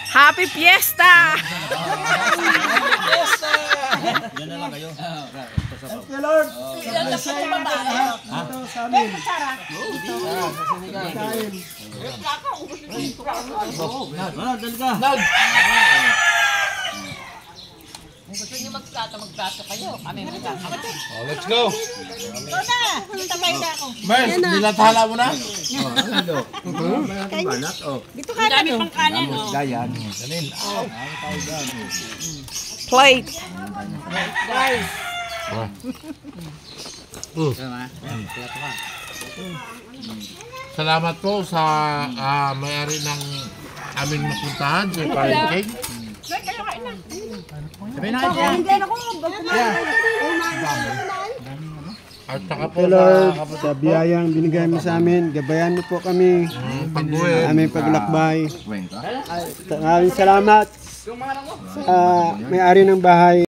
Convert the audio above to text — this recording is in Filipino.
Happy Fiesta! Diyan na lang kayo. Thank you, Lord. Masaya na lahat dito sa amin. Kain. Dali ka. Kung gusto niyo magplato kayo. Kami magplato. Oh, let's go. Ito na! Tabay na ako. Mers, nilathala mo na? Dito ka na pang kanin. Dayan. Plate. Salamat po sa may-ari ng aming napuntahan, si Parenting. At saka po Thank you, Lord, sa biyayang binigay mo sa amin. Gabayan mo po kami. pagbuhay. Aming paglakbay. Maraming salamat sa may-ari ng bahay.